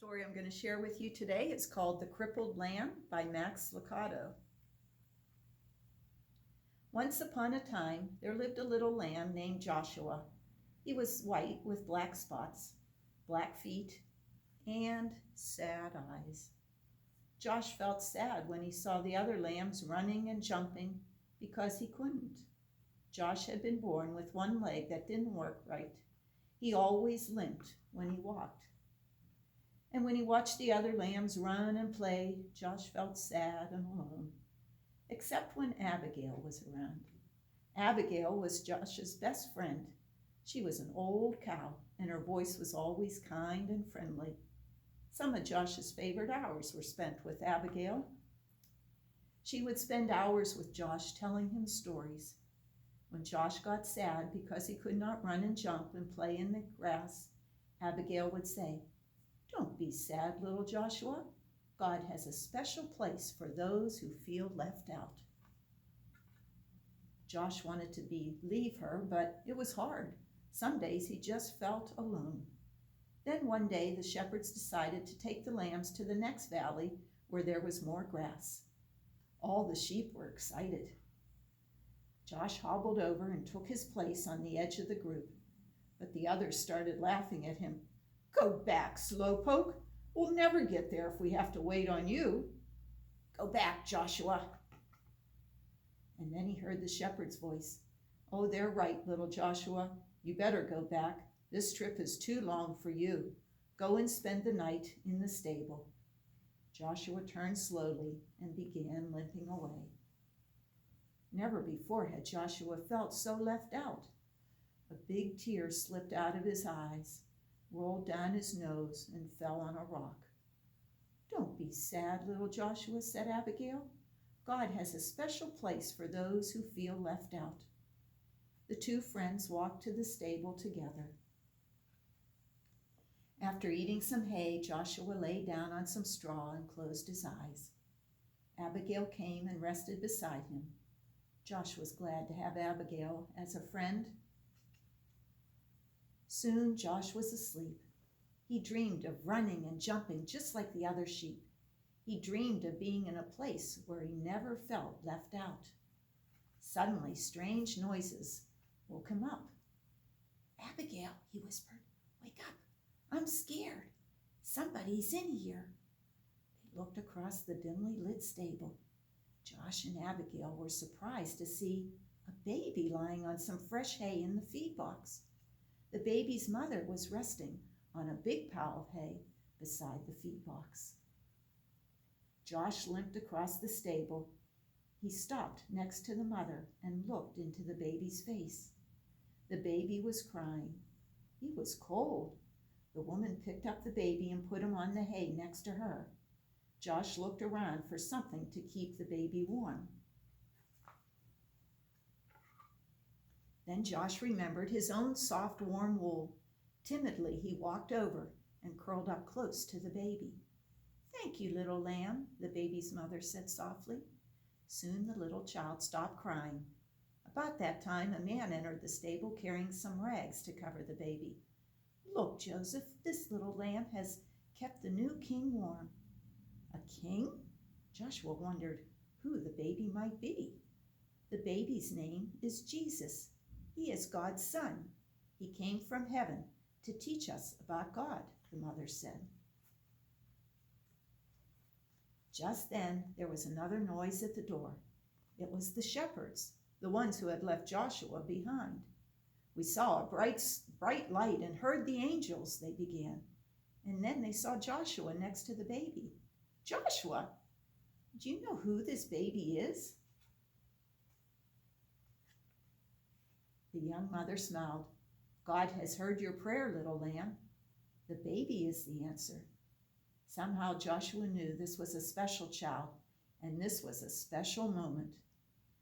Story I'm going to share with you today is called The Crippled Lamb by Max Lucado. Once upon a time, there lived a little lamb named Joshua. He was white with black spots, black feet, and sad eyes. Josh felt sad when he saw the other lambs running and jumping because he couldn't. Josh had been born with one leg that didn't work right. He always limped when he walked. And when he watched the other lambs run and play, Josh felt sad and alone, except when Abigail was around. Abigail was Josh's best friend. She was an old cow, and her voice was always kind and friendly. Some of Josh's favorite hours were spent with Abigail. She would spend hours with Josh telling him stories. When Josh got sad because he could not run and jump and play in the grass, Abigail would say, "Don't be sad, little Joshua. God has a special place for those who feel left out." Josh wanted to leave her, but it was hard. Some days he just felt alone. Then one day the shepherds decided to take the lambs to the next valley where there was more grass. All the sheep were excited. Josh hobbled over and took his place on the edge of the group, but the others started laughing at him. "Go back, slowpoke. We'll never get there if we have to wait on you. Go back, Joshua." And then he heard the shepherd's voice. "Oh, they're right, little Joshua. You better go back. This trip is too long for you. Go and spend the night in the stable." Joshua turned slowly and began limping away. Never before had Joshua felt so left out. A big tear slipped out of his eyes, rolled down his nose, and fell on a rock. "Don't be sad, little Joshua," said Abigail. "God has a special place for those who feel left out." The two friends walked to the stable together. After eating some hay, Joshua lay down on some straw and closed his eyes. Abigail came and rested beside him. Josh was glad to have Abigail as a friend. Soon Josh was asleep. He dreamed of running and jumping just like the other sheep. He dreamed of being in a place where he never felt left out. Suddenly, strange noises woke him up. "Abigail," he whispered, "wake up. I'm scared. Somebody's in here." They looked across the dimly lit stable. Josh and Abigail were surprised to see a baby lying on some fresh hay in the feed box. The baby's mother was resting on a big pile of hay beside the feed box. Josh limped across the stable. He stopped next to the mother and looked into the baby's face. The baby was crying. He was cold. The woman picked up the baby and put him on the hay next to her. Josh looked around for something to keep the baby warm. Then Josh remembered his own soft, warm wool. Timidly, he walked over and curled up close to the baby. "Thank you, little lamb," the baby's mother said softly. Soon the little child stopped crying. About that time, a man entered the stable carrying some rags to cover the baby. "Look, Joseph, this little lamb has kept the new king warm." A king? Joshua wondered who the baby might be. "The baby's name is Jesus. He is God's son. He came from heaven to teach us about God," the mother said. Just then, there was another noise at the door. It was the shepherds, the ones who had left Joshua behind. "We saw a bright light and heard the angels," they began. And then they saw Joshua next to the baby. "Joshua, do you know who this baby is?" The young mother smiled. "God has heard your prayer, little lamb. The baby is the answer." Somehow Joshua knew this was a special child, and this was a special moment.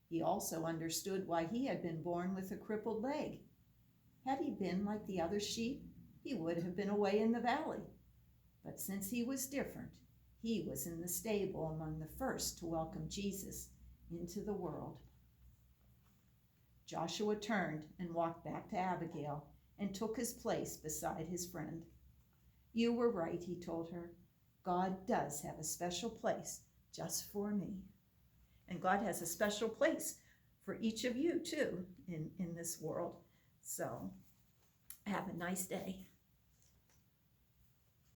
He also understood why he had been born with a crippled leg. Had he been like the other sheep, he would have been away in the valley. But since he was different, he was in the stable among the first to welcome Jesus into the world. Joshua turned and walked back to Abigail and took his place beside his friend. You were right, he told her. God does have a special place just for me. And God has a special place for each of you, too, in this world. So have a nice day.